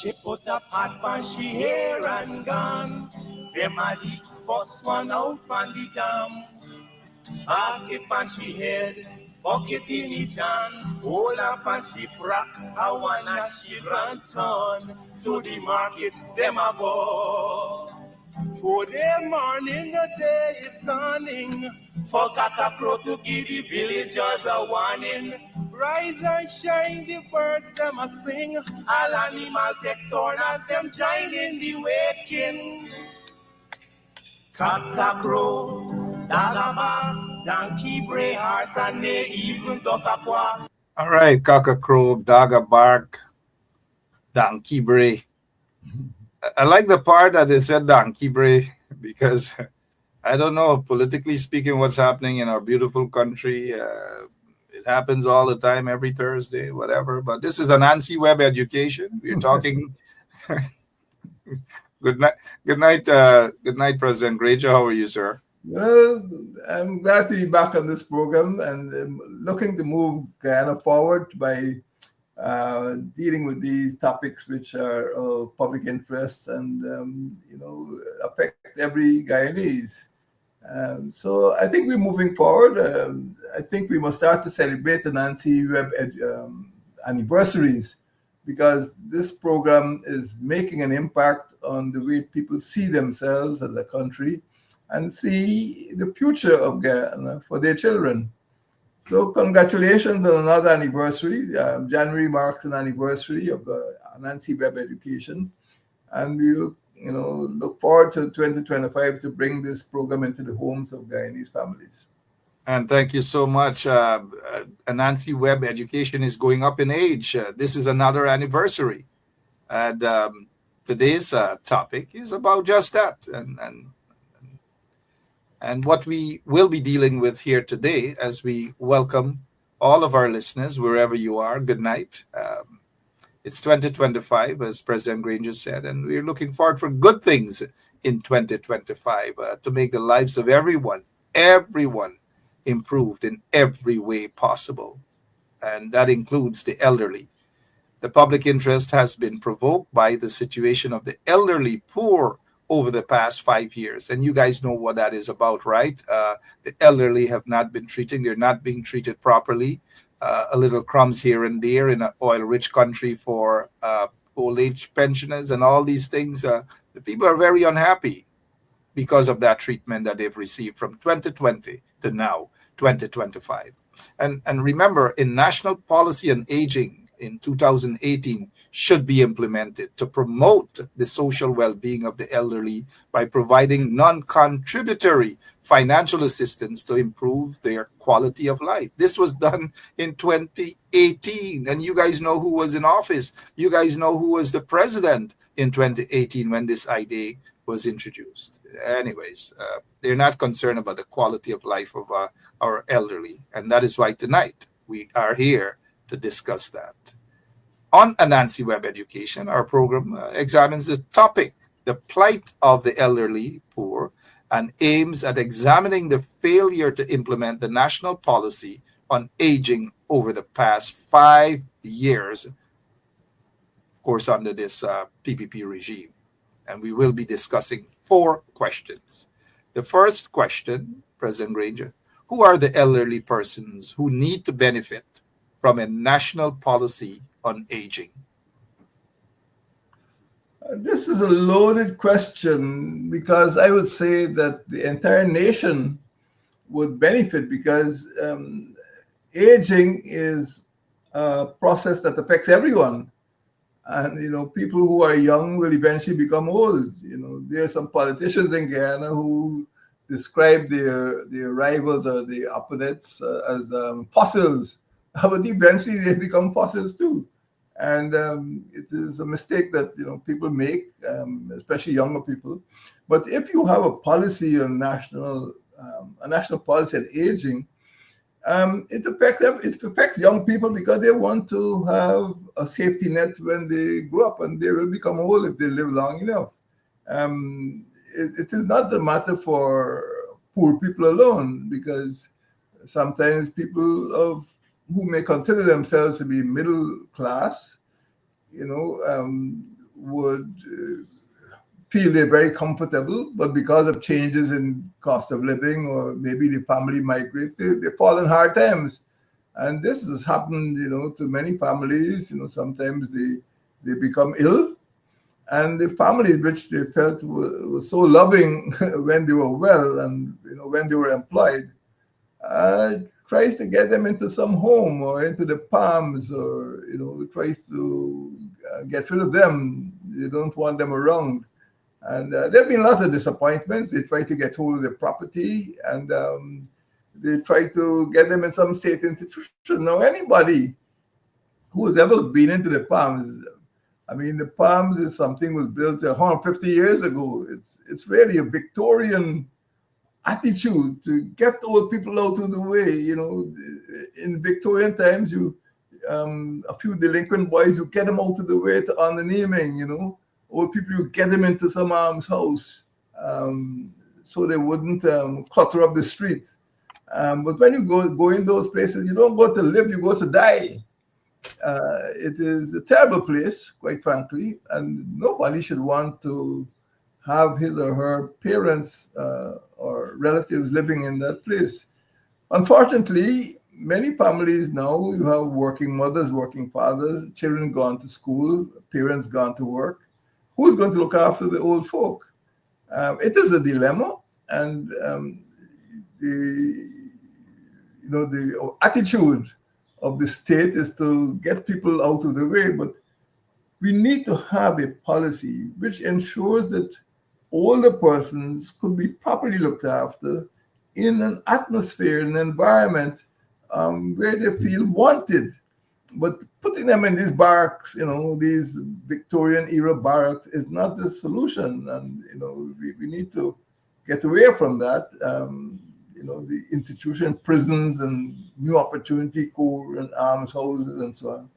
She put a pot on she hair and gone. Them a the first one out on the dam. Basket on she head, bucket in each hand. Hold up on she frack, I wanna she grandson. To the market, them a go. For the morning, the day is dawning. For Crow to give the villagers a warning. Rise and shine, the birds them a sing. All animal take turn as them join in the waking. Crow, Dagaba, donkey bray, horse and they even duck a quack. All right, Crow, Daga Bark, Donkey Bray. I like the part that they said Donkey Bray because I don't know, politically speaking, what's happening in our beautiful country. It happens all the time, every Thursday, whatever. But this is Anansi Web Education. We're talking. Good night, good night, President Granger. How are you, sir? Well, I'm glad to be back on this program and looking to move Guyana forward by dealing with these topics which are of public interest and affect every Guyanese. So I think we're moving forward. I think we must start to celebrate the Anansi Web anniversaries because this program is making an impact on the way people see themselves as a country and see the future of Guyana for their children. So congratulations on another anniversary. January marks an anniversary of Anansi Web Education, and we will, look forward to 2025 to bring this program into the homes of Guyanese families. And thank you so much. Anansi Web Education is going up in age. This is another anniversary, and today's topic is about just that, and what we will be dealing with here today as we welcome all of our listeners, wherever you are. Good night. It's 2025, as President Granger said, and we're looking forward for good things in 2025 to make the lives of everyone improved in every way possible. And that includes the elderly. The public interest has been provoked by the situation of the elderly poor over the past 5 years. And you guys know what that is about, right? The elderly have not been treated. They're not being treated properly. A little crumbs here and there in an oil-rich country for old age pensioners and all these things. The people are very unhappy because of that treatment that they've received from 2020 to now, 2025. And remember, in national policy on aging, in 2018 should be implemented to promote the social well-being of the elderly by providing non-contributory financial assistance to improve their quality of life. This was done in 2018, and you guys know who was in office. You guys know who was the president in 2018 when this idea was introduced. Anyways, they're not concerned about the quality of life of our elderly, and that is why tonight we are here to discuss that. On Anansi Web Education, our program examines the topic, the plight of the elderly poor, and aims at examining the failure to implement the national policy on aging over the past 5 years, of course, under this PPP regime. And we will be discussing 4 questions. The first question, President Granger, who are the elderly persons who need to benefit from a national policy on aging? This is a loaded question because I would say that the entire nation would benefit because aging is a process that affects everyone. And, people who are young will eventually become old. There are some politicians in Guyana who describe their rivals or their opponents as fossils. But eventually they become fossils too. And it is a mistake that people make, especially younger people. But if you have a policy on a national policy on aging, it affects young people because they want to have a safety net when they grow up, and they will become old if they live long enough. It is not the matter for poor people alone, because sometimes people who may consider themselves to be middle class, would feel they're very comfortable, but because of changes in cost of living or maybe the family migrates, they fall in hard times. And this has happened, to many families. Sometimes they become ill, and the families which they felt was so loving when they were well and when they were employed, uh, tries to get them into some home or into the palms, or tries to get rid of them. They don't want them around. And there have been lots of disappointments. They try to get hold of the property, and they try to get them in some state institution. Now, anybody who has ever been into the Palms, I mean, the Palms is something was built 150 years ago. It's really a Victorian attitude to get old people out of the way. In Victorian times, a few delinquent boys, you get them out of the way to on the naming. Old people, you get them into some almshouse, so they wouldn't clutter up the street. But when you go in those places, you don't go to live, you go to die. It is a terrible place, quite frankly, and nobody should want to have his or her parents or relatives living in that place. Unfortunately, many families now, you have working mothers, working fathers, children gone to school, parents gone to work. Who's going to look after the old folk? It is a dilemma, and the attitude of the state is to get people out of the way, but we need to have a policy which ensures that older persons could be properly looked after in an atmosphere, an environment where they feel wanted. But putting them in these barracks, these Victorian era barracks, is not the solution. And we need to get away from that. The institution, prisons, and new opportunity corps and almshouses and so on,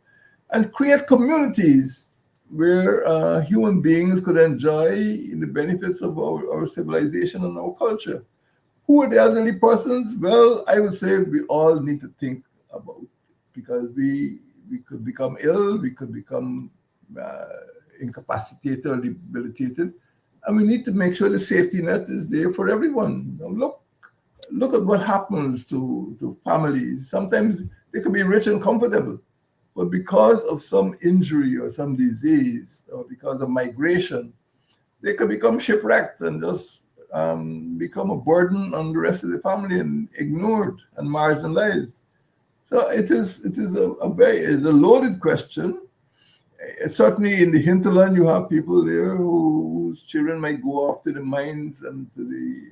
and create communities where human beings could enjoy the benefits of our civilization and our culture. Who are the elderly persons? Well, I would say we all need to think about, because we could become ill, we could become incapacitated or debilitated, and we need to make sure the safety net is there for everyone. Now, look at what happens to families. Sometimes they can be rich and comfortable, but because of some injury or some disease or because of migration, they can become shipwrecked and just become a burden on the rest of the family and ignored and marginalized. So it is it's a loaded question. Certainly in the hinterland, you have people there whose children might go off to the mines and to the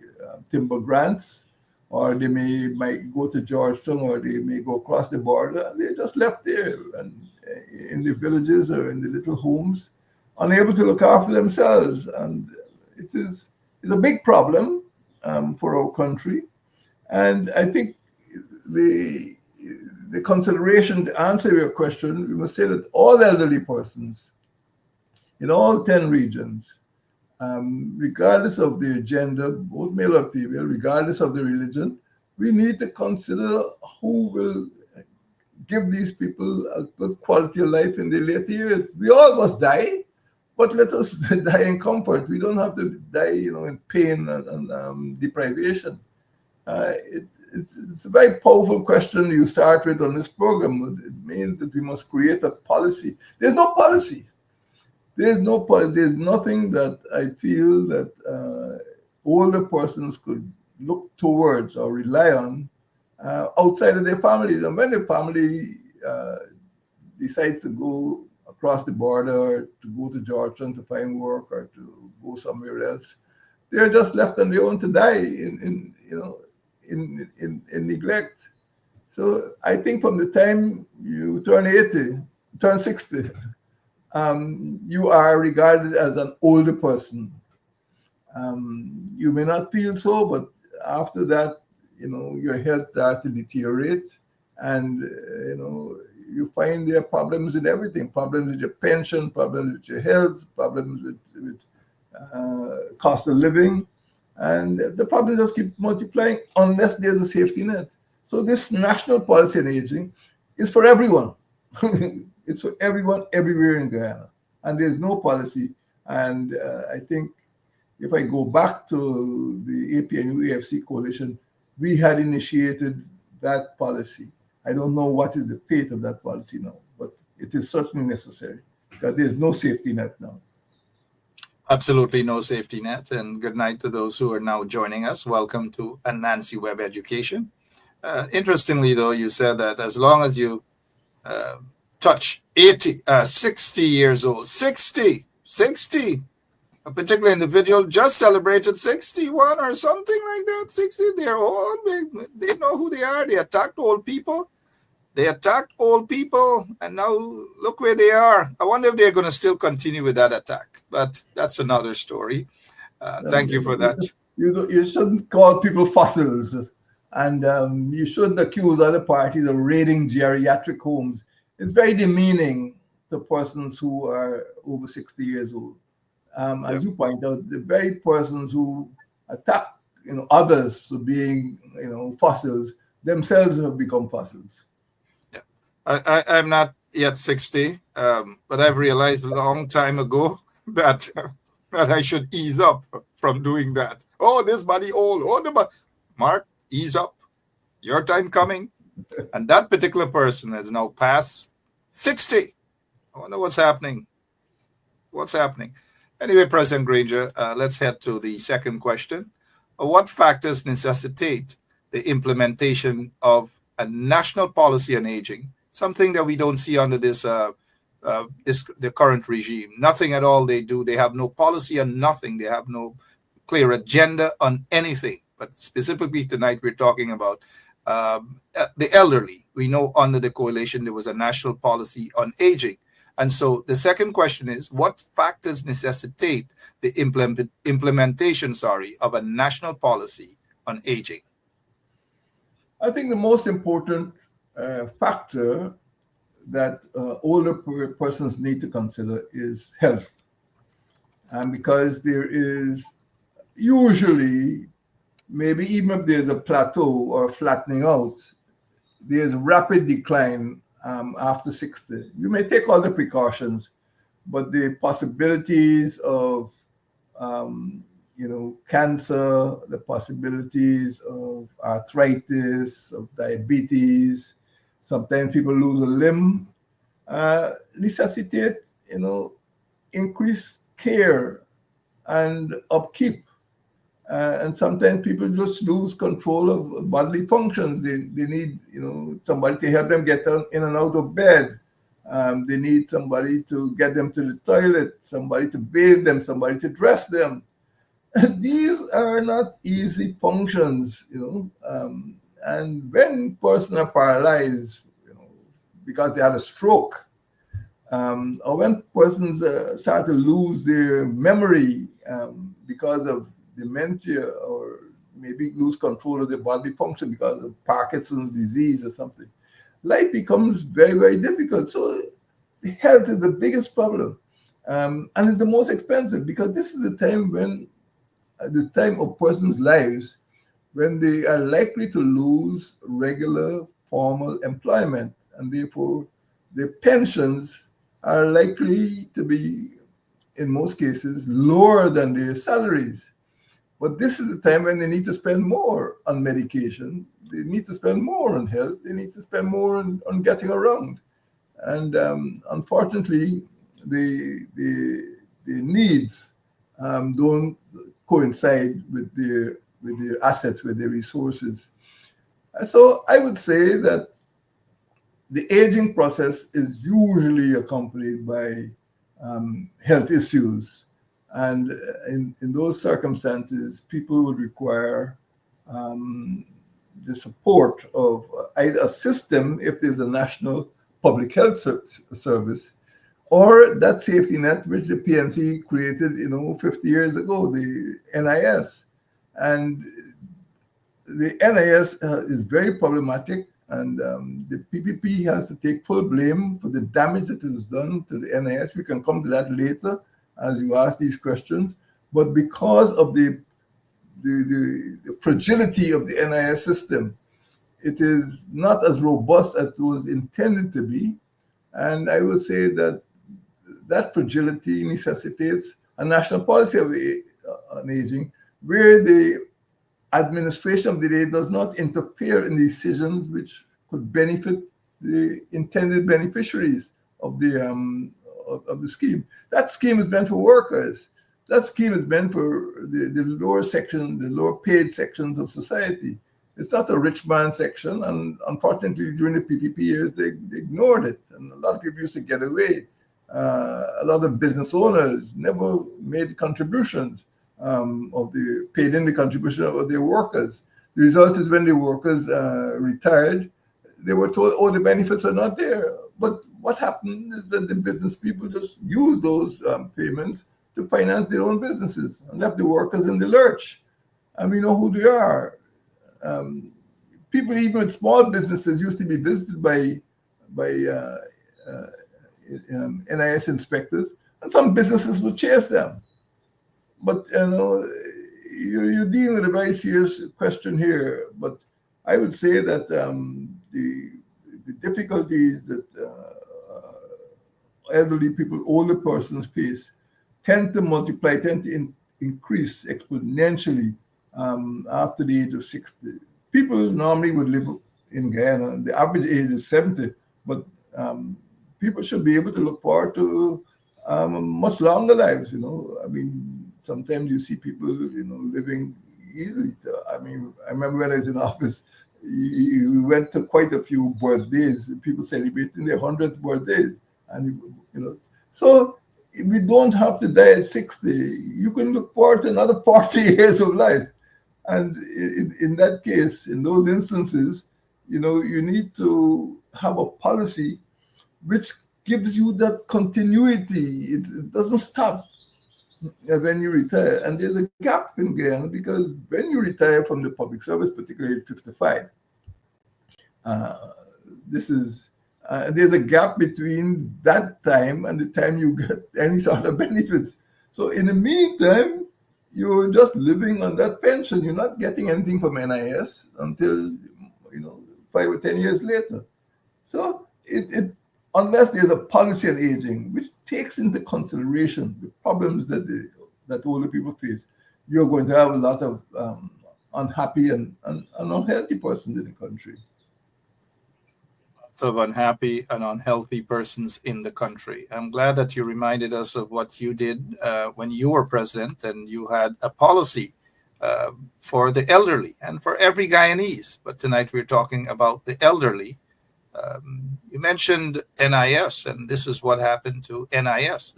timber grants, or they might go to Georgetown, or they may go across the border. They're just left there and in the villages or in the little homes, unable to look after themselves. And it's a big problem for our country. And I think the consideration to answer your question, we must say that all elderly persons in all 10 regions, regardless of their gender, both male or female, regardless of their religion, we need to consider who will give these people a good quality of life in their later years. We all must die, but let us die in comfort. We don't have to die, in pain and deprivation. It's a very powerful question you start with on this program. It means that we must create a policy. There's no policy. There's nothing that I feel that older persons could look towards or rely on outside of their families. And when the family decides to go across the border, or to go to Georgetown to find work, or to go somewhere else, they're just left on their own to die in neglect. So I think from the time you turn 60, you are regarded as an older person. You may not feel so, but after that, your health starts to deteriorate, and you find there are problems with everything: problems with your pension, problems with your health, problems with cost of living, and the problems just keep multiplying unless there's a safety net. So this national policy on aging is for everyone. It's for everyone everywhere in Guyana. and there's no policy. And I think if I go back to the APNU AFC coalition, we had initiated that policy. I don't know what is the fate of that policy now, but it is certainly necessary because there's no safety net now. Absolutely no safety net. And good night to those who are now joining us. Welcome to Anansi Web Education. Interestingly, though, you said that as long as you touch 60 years old, 60, a particular individual just celebrated 61 or something like that, 60, they're old, they know who they are, they attacked old people. And now look where they are. I wonder if they're going to still continue with that attack, but that's another story. Thank you for that. You shouldn't call people fossils, and you shouldn't accuse other parties of raiding geriatric homes. It's very demeaning to persons who are over 60 years old. As you point out, the very persons who attack others for being fossils themselves have become fossils. I'm not yet 60, but I've realized a long time ago that I should ease up from doing that. Oh, this body old. Oh, Mark, ease up. Your time coming. And that particular person has now passed 60. I wonder what's happening. Anyway, President Granger, let's head to the second question. What factors necessitate the implementation of a national policy on aging? Something that we don't see under the current regime. Nothing at all they do. They have no policy on nothing. They have no clear agenda on anything. But specifically tonight, we're talking about the elderly. We know under the coalition, there was a national policy on aging. And so the second question is, what factors necessitate the implementation of a national policy on aging? I think the most important factor that older persons need to consider is health. And because there is usually, maybe even if there's a plateau or flattening out, there's rapid decline after 60. You may take all the precautions, but the possibilities of cancer, the possibilities of arthritis, of diabetes, sometimes people lose a limb, necessitate, increased care and upkeep. And sometimes people just lose control of bodily functions. They need, somebody to help them get in and out of bed. They need somebody to get them to the toilet, somebody to bathe them, somebody to dress them. These are not easy functions, and when persons are paralyzed, because they had a stroke, or when persons start to lose their memory because of dementia, or maybe lose control of their bodily function because of Parkinson's disease or something, life becomes very, very difficult. So health is the biggest problem, and it's the most expensive, because this is the time of persons' lives when they are likely to lose regular formal employment, and therefore their pensions are likely to be, in most cases, lower than their salaries. But this is the time when they need to spend more on medication, they need to spend more on health, they need to spend more on getting around. And unfortunately, the needs don't coincide with their assets, with their resources. So I would say that the aging process is usually accompanied by health issues. And in those circumstances, people would require the support of either a system, if there's a national public health service, or that safety net which the PNC created, 50 years ago, the NIS. And the NIS is very problematic, and the PPP has to take full blame for the damage that was done to the NIS. We can come to that later as you ask these questions. But because of the fragility of the NIS system, it is not as robust as it was intended to be. And I would say that that fragility necessitates a national policy on aging where the administration of the day does not interfere in decisions which could benefit the intended beneficiaries of the scheme. That scheme is meant for workers. That scheme is meant for the lower section, the lower paid sections of society. It's not a rich man section, and unfortunately, during the PPP years, they ignored it, and a lot of people used to get away. A lot of business owners never made contributions of the paid in the contribution of their workers. The result is when the workers retired, they were told, "Oh, the benefits are not there." But what happened is that the business people just used those payments to finance their own businesses and left the workers in the lurch. And we know who they are. People even with small businesses used to be visited by NIS inspectors, and some businesses would chase them. But you're dealing with a very serious question here. But I would say that the difficulties that elderly people, older persons face, tend to multiply, tend to increase exponentially after the age of 60. People normally would live in Guyana. The average age is 70, but people should be able to look forward to much longer lives. I mean, sometimes you see people, living easily. I mean, I remember when I was in office, we went to quite a few birthdays, people celebrating their 100th birthday. And, so we don't have to die at 60. You can look forward to another 40 years of life. And in that case, in those instances, you need to have a policy which gives you that continuity. It doesn't stop when you retire. And there's a gap in Guyana because when you retire from the public service, particularly at 55, there's a gap between that time and the time you get any sort of benefits. So in the meantime, you're just living on that pension. You're not getting anything from NIS until 5 or 10 years later. So unless there's a policy on aging which takes into consideration the problems that older people face, you're going to have a lot of unhappy and unhealthy persons in the country. Of unhappy and unhealthy persons in the country. I'm glad that you reminded us of what you did when you were president, and you had a policy for the elderly and for every Guyanese. But tonight we're talking about the elderly. You mentioned NIS, and this is what happened to NIS.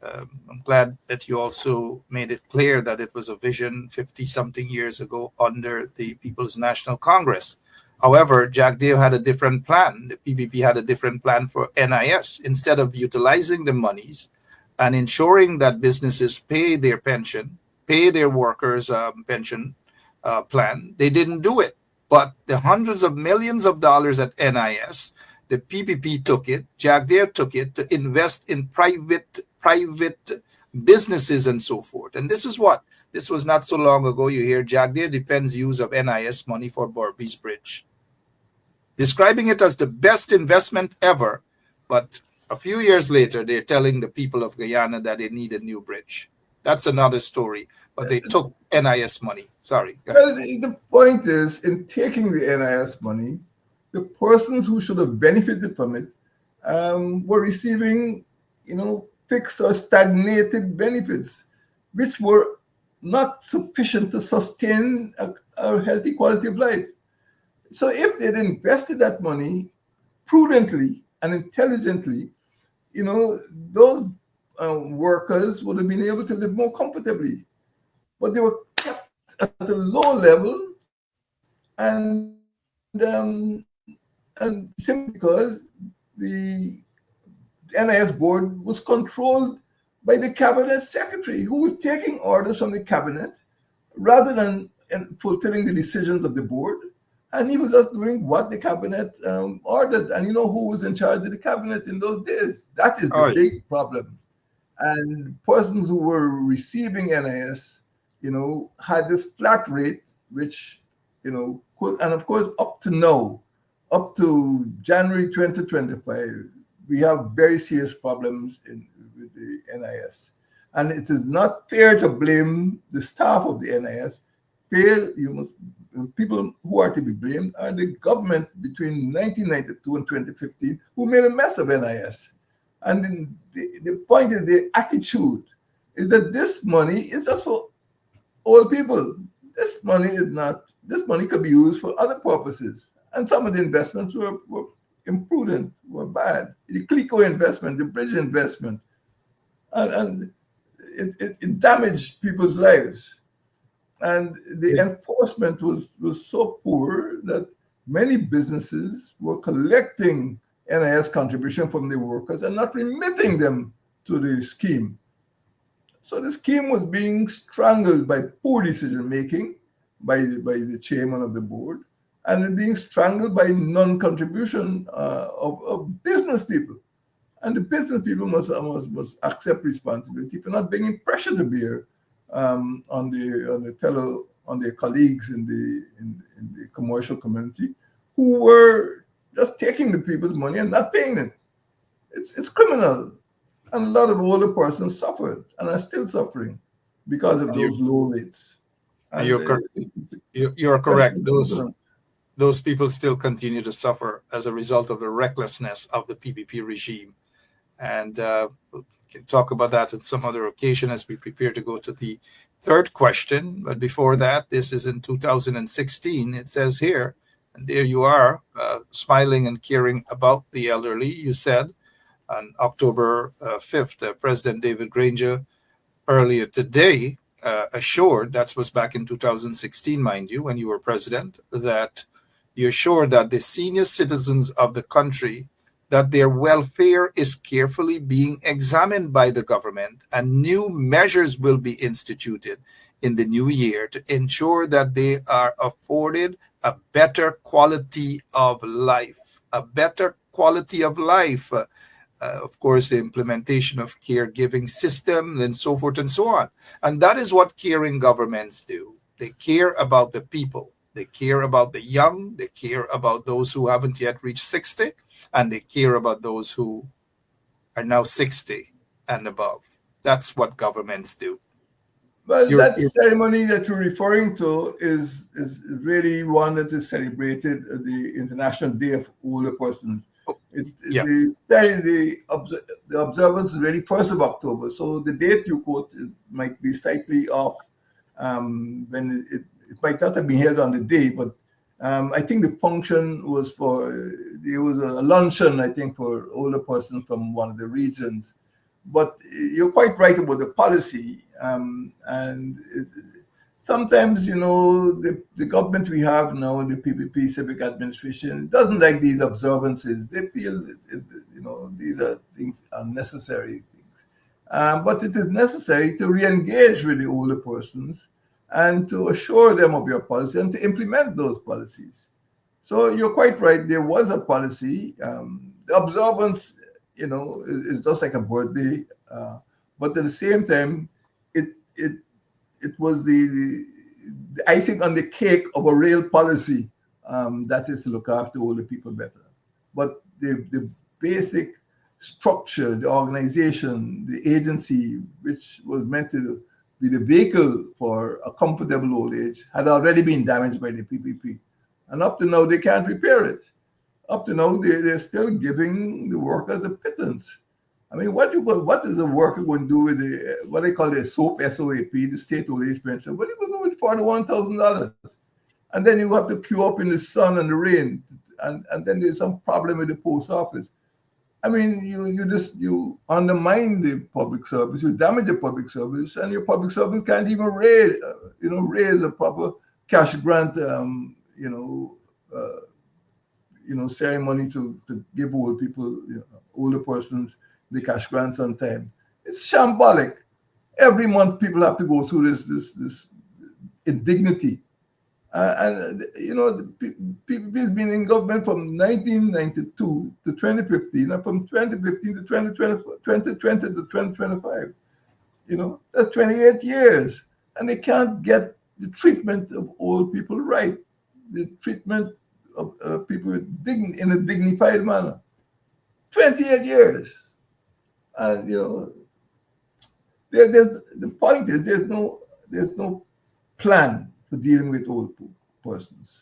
I'm glad that you also made it clear that it was a vision 50-something years ago under the People's National Congress. However, Jack Dale had a different plan. The PPP had a different plan for NIS. Instead of utilizing the monies and ensuring that businesses pay their pension, pay their workers' pension plan, they didn't do it. But the hundreds of millions of dollars at NIS, the PPP took it, Jack Dale took it to invest in private businesses and so forth. And this was not so long ago. You hear Jack Dale defends use of NIS money for Berbice Bridge, describing it as the best investment ever. But a few years later, they're telling the people of Guyana that they need a new bridge. That's another story. But they took NIS money. Sorry. Well, the point is, in taking the NIS money, the persons who should have benefited from it were receiving, fixed or stagnated benefits, which were not sufficient to sustain a healthy quality of life. So if they'd invested that money prudently and intelligently, those workers would have been able to live more comfortably. But they were kept at a low level, and simply because the NIS board was controlled by the cabinet secretary, who was taking orders from the cabinet rather than fulfilling the decisions of the board. And he was just doing what the cabinet ordered. And you know who was in charge of the cabinet in those days? That is the big problem. And persons who were receiving NIS, had this flat rate, which, could, and of course, up to now, up to January 2025, we have very serious problems with the NIS. And it is not fair to blame the staff of the NIS. People who are to be blamed are the government between 1992 and 2015 who made a mess of NIS. And the point is, the attitude is that this money is just for old people. This money is not, this money could be used for other purposes. And some of the investments were imprudent, were bad. The CLICO investment, the bridge investment, and it damaged people's lives. And the enforcement was so poor that many businesses were collecting NIS contribution from the workers and not remitting them to the scheme. So the scheme was being strangled by poor decision making by the chairman of the board, and being strangled by non-contribution of business people. And the business people must accept responsibility for not bringing pressure to bear on their colleagues in the commercial community who were just taking the people's money and not paying it. It's criminal. And a lot of older persons suffered and are still suffering because of those low rates. And you're correct. Those people still continue to suffer as a result of the recklessness of the PPP regime. And we can talk about that at some other occasion as we prepare to go to the third question. But before that, this is in 2016. It says here, and there you are, smiling and caring about the elderly. You said on October 5th, President David Granger earlier today assured, that was back in 2016, mind you, when you were president, that you assured that the senior citizens of the country, that their welfare is carefully being examined by the government and new measures will be instituted in the new year to ensure that they are afforded a better quality of life, of course, the implementation of caregiving systems and so forth and so on. And that is what caring governments do. They care about the people. They care about the young. They care about those who haven't yet reached 60. And they care about those who are now 60 and above. That's what governments do. Well, that ceremony that you're referring to is really one that is celebrated at the International Day of Older Persons. The observance is really 1st of October. So the date you quote might be slightly off. When it might not have been held on the day, but I think the function was there was a luncheon, I think, for older persons from one of the regions. But you're quite right about the policy. Sometimes, the government we have now, the PPP civic administration, doesn't like these observances. They feel, these are things unnecessary things. But it is necessary to re-engage with the older persons and to assure them of your policy and to implement those policies. So you're quite right. There was a policy. The observance, is just like a birthday. But at the same time, it was the icing on the cake of a real policy that is to look after older people better. But the basic structure, the organization, the agency, which was meant to be the vehicle for a comfortable old age, had already been damaged by the PPP. And up to now, they can't repair it. Up to now, they're still giving the workers a pittance. I mean, what is the worker going to do with what they call the SOAP, the state old age pension? What are you going to do with $41,000? And then you have to queue up in the sun and the rain, and then there's some problem with the post office. I mean, you undermine the public service, you damage the public service, and your public service can't even raise a proper cash grant, ceremony to give old people, older persons, the cash grants on time. It's shambolic. Every month, people have to go through this indignity. PPP has been in government from 1992 to 2015, and from 2015 to 2020 to 2025. That's 28 years. And they can't get the treatment of old people right, the treatment of people in a dignified manner. 28 28 years. And the point is there's no plan for dealing with old persons.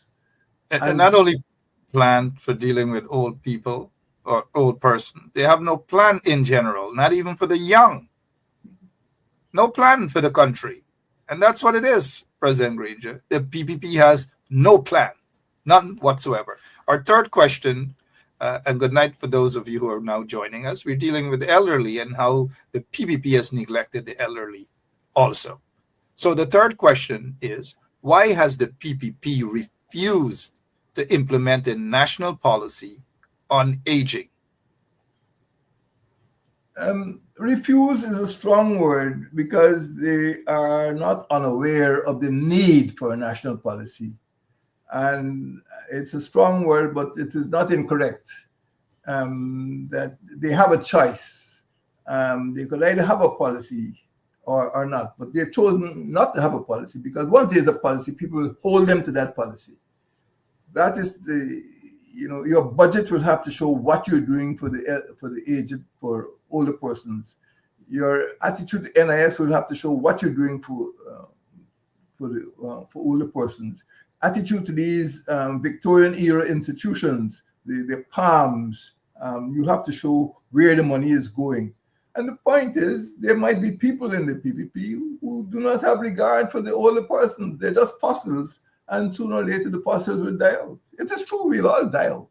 And not And only plan for dealing with old people or old person, they have no plan in general, not even for the young. No plan for the country. And that's what it is, President Granger. The PPP has no plan, none whatsoever. Our third question, and good night for those of you who are now joining us. We're dealing with the elderly and how the PPP has neglected the elderly also. So the third question is, why has the PPP refused to implement a national policy on aging? refuse is a strong word because they are not unaware of the need for a national policy. And it's a strong word, but it is not incorrect. That they have a choice. They could either have a policy or not, but they've chosen not to have a policy because once there's a policy, people hold them to that policy. That is your budget will have to show what you're doing for the aged, for older persons. Your attitude to NIS will have to show what you're doing for older persons. Attitude to these Victorian era institutions, the palms, you have to show where the money is going. And the point is, there might be people in the PPP who do not have regard for the older persons. They're just fossils, and sooner or later the fossils will die out. It is true, we'll all die out.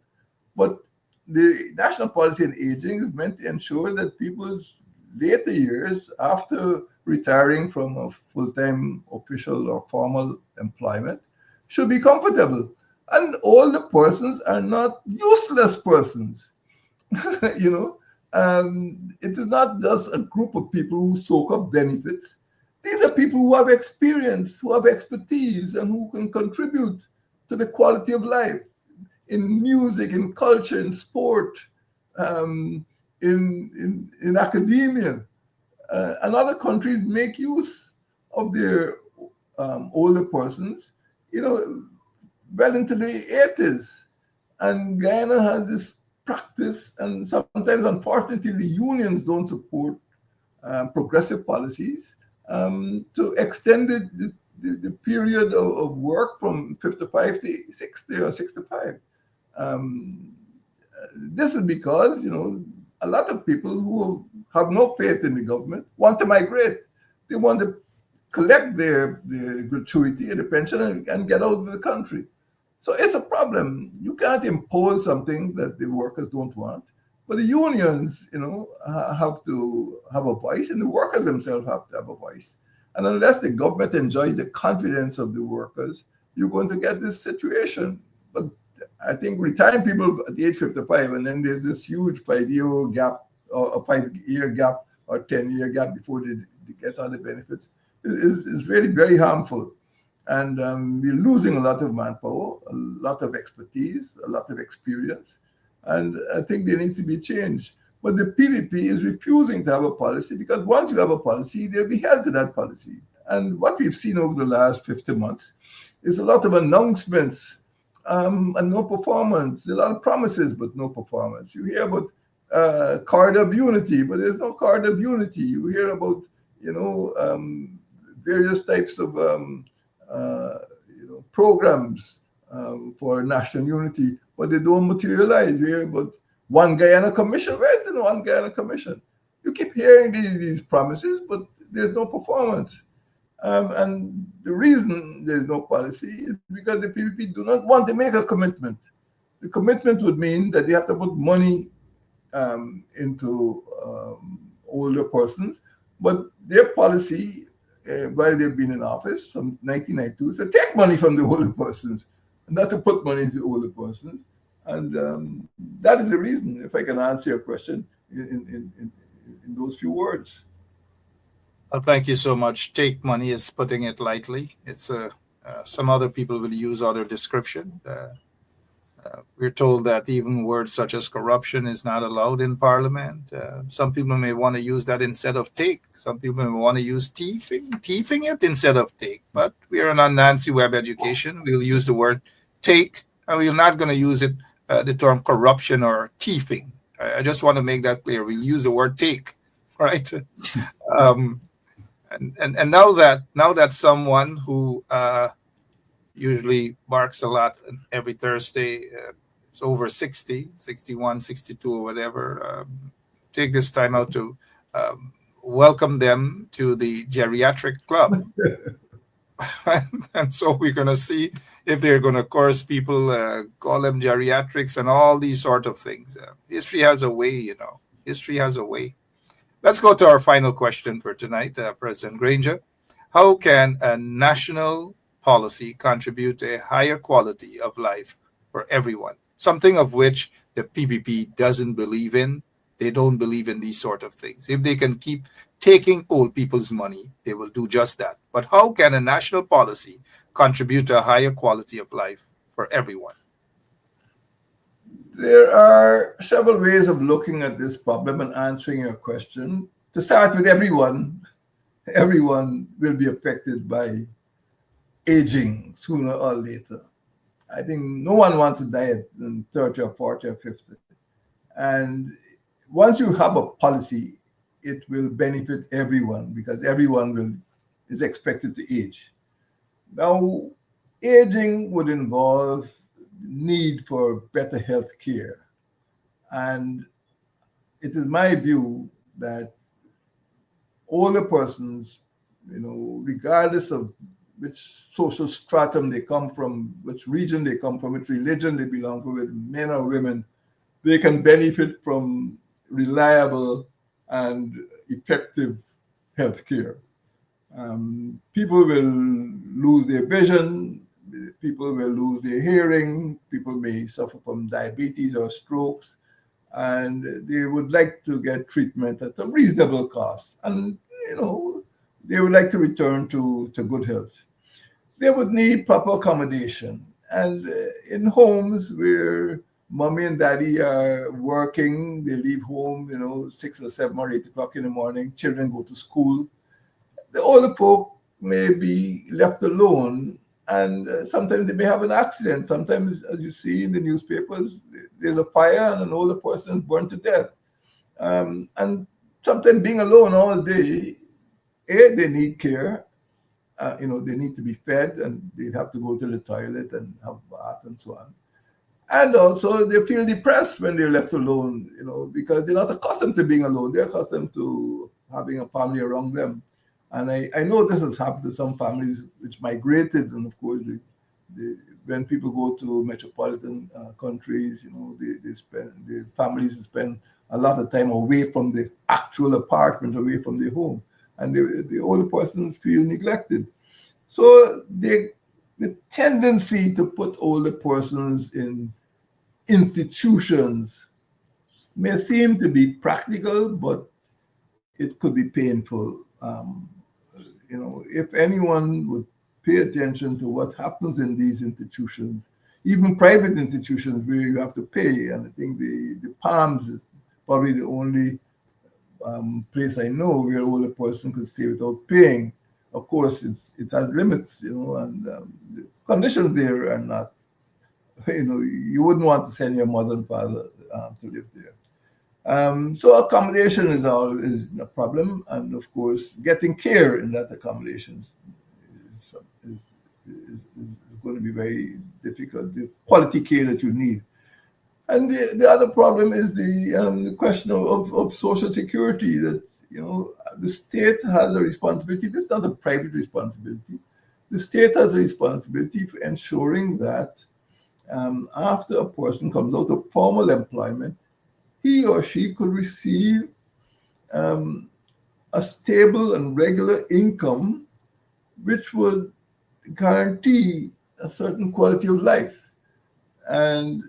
But the national policy on aging is meant to ensure that people's later years, after retiring from a full-time official or formal employment, should be comfortable. And older persons are not useless persons. It is not just a group of people who soak up benefits. These are people who have experience, who have expertise, and who can contribute to the quality of life in music, in culture, in sport, in academia. And other countries make use of their older persons, well into the 80s. And Guyana has this practice, and sometimes, unfortunately, the unions don't support progressive policies to extend the period of work from 55 to 60 or 65. This is because, a lot of people who have no faith in the government want to migrate. They want to collect their gratuity and the pension and get out of the country. So it's a problem. You can't impose something that the workers don't want. But the unions, have to have a voice, and the workers themselves have to have a voice. And unless the government enjoys the confidence of the workers, you're going to get this situation. But I think retiring people at the age 55, and then there's this huge 5-year gap, or a 5-year gap, or 10-year gap before they get all the benefits, is really very harmful. And we're losing a lot of manpower, a lot of expertise, a lot of experience. And I think there needs to be a change. But the PPP is refusing to have a policy because once you have a policy, they'll be held to that policy. And what we've seen over the last 50 months is a lot of announcements and no performance. A lot of promises, but no performance. You hear about card of unity, but there's no card of unity. You hear about, various types of programs for national unity, but they don't materialize. You hear about One Guyana Commission. Where's the One Guyana Commission? You keep hearing these promises, but there's no performance. And the reason there's no policy is because the PPP do not want to make a commitment. The commitment would mean that they have to put money into older persons, but their policy, while they've been in office from 1992, is to take money from the older persons, not to put money into older persons. And that is the reason, if I can answer your question in those few words. Well, thank you so much. Take money is putting it lightly. It's some other people will use other descriptions. We're told that even words such as corruption is not allowed in Parliament. Some people may want to use that instead of take. Some people may want to use thieving it instead of take. But we are on Anansi Web Education. We'll use the word take, and we're not going to use it, the term corruption or thieving. I just want to make that clear. We'll use the word take, right? Um, and now that someone who usually barks a lot every Thursday, is over 60, 61, 62, or whatever, take this time out to welcome them to the geriatric club. And so we're going to see if they're going to curse people, call them geriatrics, and all these sort of things. History has a way, History has a way. Let's go to our final question for tonight, President Granger. How can a national policy contribute to a higher quality of life for everyone? Something of which the PPP doesn't believe in. They don't believe in these sort of things. If they can keep taking old people's money, they will do just that. But how can a national policy contribute to a higher quality of life for everyone? There are several ways of looking at this problem and answering your question. To start with, everyone will be affected by aging sooner or later. I think no one wants to die at 30 or 40 or 50. And once you have a policy, it will benefit everyone because is expected to age. Now, aging would involve need for better health care. And it is my view that older persons, regardless of which social stratum they come from, which region they come from, which religion they belong to, whether men or women, they can benefit from reliable and effective health care. People will lose their vision, people will lose their hearing, people may suffer from diabetes or strokes, and they would like to get treatment at a reasonable cost. And, they would like to return to good health. They would need proper accommodation. And in homes where mommy and daddy are working, they leave home, 6 or 7 or 8 o'clock in the morning, children go to school. The older folk may be left alone, and sometimes they may have an accident. Sometimes, as you see in the newspapers, there's a fire and an older person is burned to death. And sometimes being alone all day, they need care. They need to be fed, and they have to go to the toilet and have a bath and so on. And also they feel depressed when they're left alone, because they're not accustomed to being alone. They're accustomed to having a family around them. And I know this has happened to some families which migrated, and of course, when people go to metropolitan countries, the families spend a lot of time away from the actual apartment, away from their home, and the older persons feel neglected. So the tendency to put older persons in institutions may seem to be practical, but it could be painful. If anyone would pay attention to what happens in these institutions, even private institutions where you have to pay, and I think the Palms is probably the only place I know where an older person could stay without paying. Of course, it has limits, and the conditions there are not, you wouldn't want to send your mother and father to live there. So accommodation is a problem, and of course, getting care in that accommodation is going to be very difficult. The quality care that you need, and the other problem is the question of social security. That the state has a responsibility. This is not a private responsibility. The state has a responsibility for ensuring that after a person comes out of formal employment, he or she could receive a stable and regular income, which would guarantee a certain quality of life. And,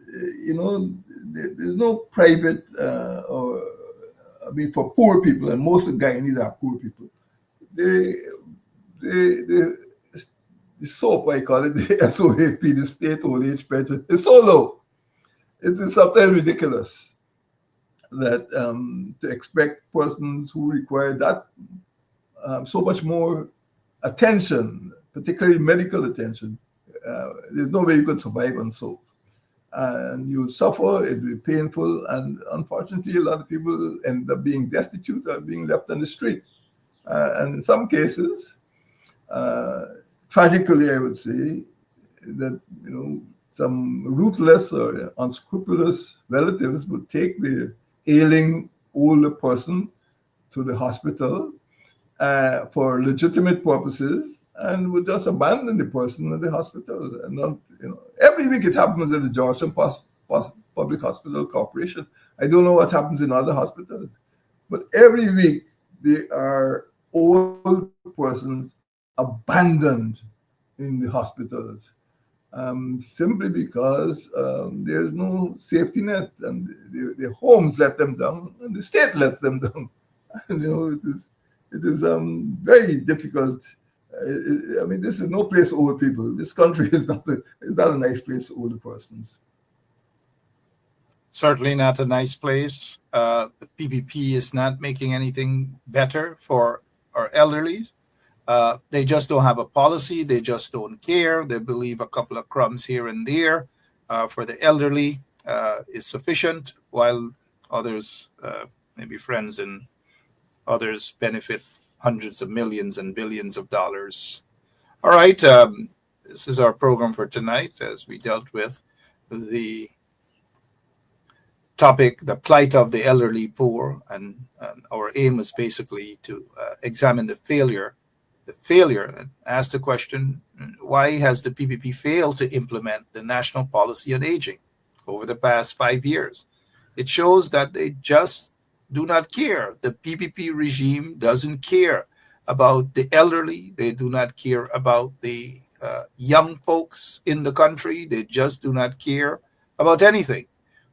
there's no private, for poor people, and most of the Guyanese are poor people. The SOAP, I call it, the SOAP, the state old age pension, is so low. It is sometimes ridiculous that to expect persons who require that so much more attention, particularly medical attention, there's no way you could survive on soap. and you suffer. It will be painful, and unfortunately, a lot of people end up being destitute or being left on the street. And in some cases, uh, tragically, I would say that some ruthless or unscrupulous relatives would take the ailing older person to the hospital for legitimate purposes and would just abandon the person at the hospital. And not, every week it happens at the Georgetown Public Hospital Corporation. I don't know what happens in other hospitals, but every week there are old persons abandoned in the hospitals simply because there's no safety net, and their homes let them down, and the state lets them down. And, it is very difficult. I mean, this is no place for old people. This country is not a nice place for older persons. Certainly not a nice place. The PPP is not making anything better for our elderly. They just don't have a policy. They just don't care. They believe a couple of crumbs here and there for the elderly is sufficient, while others, maybe friends and others, benefit hundreds of millions and billions of dollars. All right. This is our program for tonight as we dealt with the topic, the plight of the elderly poor. And our aim was basically to examine the failure and ask the question, why has the PPP failed to implement the national policy on aging over the past 5 years? It shows that they just do not care. The PPP regime doesn't care about the elderly. They do not care about the young folks in the country. They just do not care about anything.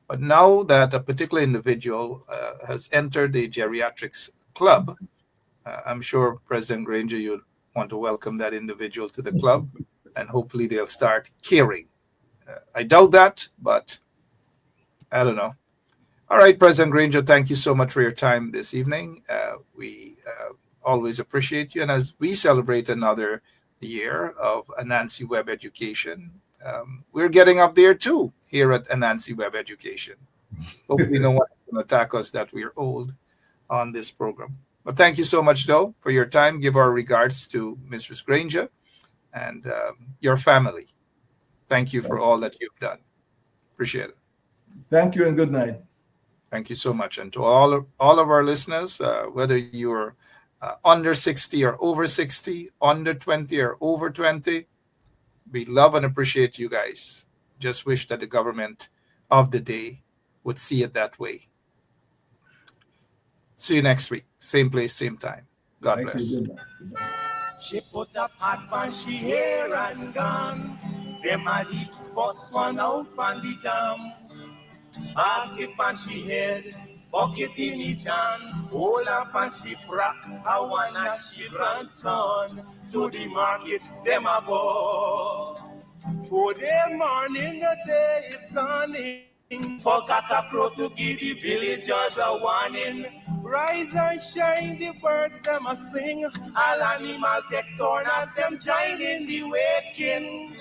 But now that a particular individual has entered the geriatrics club, I'm sure, President Granger, you'd want to welcome that individual to the club, and hopefully they'll start caring. I doubt that, but I don't know. All right, President Granger, thank you so much for your time this evening. We always appreciate you. And as we celebrate another year of Anansi Web Education, we're getting up there too here at Anansi Web Education. Hopefully no one is going to attack us that we're old on this program. But thank you so much, though, for your time. Give our regards to Mrs. Granger and your family. Thank you for all that you've done. Appreciate it. Thank you and good night. Thank you so much. And to all of our listeners, whether you're under 60 or over 60, under 20 or over 20, we love and appreciate you guys. Just wish that the government of the day would see it that way. See you next week. Same place, same time. God Thank bless. you. Goodbye. She put a pot on she hair and gone. Them a the first one out on the dam. Basket on she head, bucket in each hand. Hold up on she frack, I wanna she grandson. To the market, them a go. For the morning, the day is dawning. For Catacrow to give the villagers a warning. Rise and shine, the birds them a sing. All animals take turn as them join in the waking.